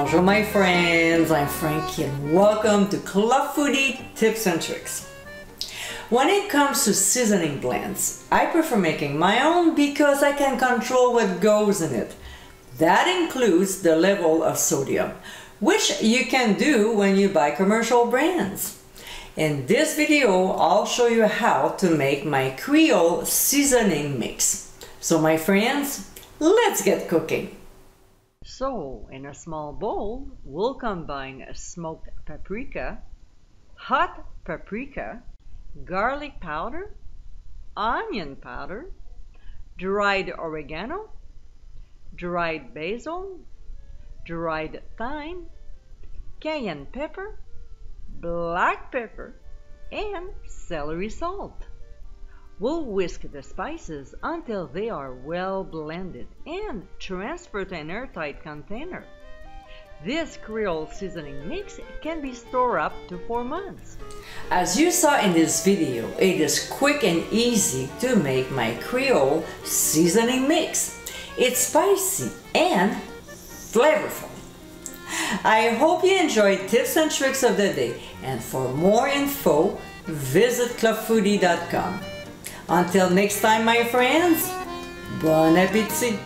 Bonjour my friends, I'm Frankie and welcome to Club Foodie Tips and Tricks. When it comes to seasoning blends, I prefer making my own because I can control what goes in it. That includes the level of sodium, which you can do when you buy commercial brands. In this video, I'll show you how to make my Creole seasoning mix. So my friends, let's get cooking. So, in a small bowl, we'll combine smoked paprika, hot paprika, garlic powder, onion powder, dried oregano, dried basil, dried thyme, cayenne pepper, black pepper, and celery salt. We'll whisk the spices until they are well blended and transfer to an airtight container. This Creole seasoning mix can be stored up to 4 months. As you saw in this video, it is quick and easy to make my Creole seasoning mix. It's spicy and flavorful. I hope you enjoyed tips and tricks of the day, and for more info, visit clubfoodie.com. Until next time, my friends, bon appétit!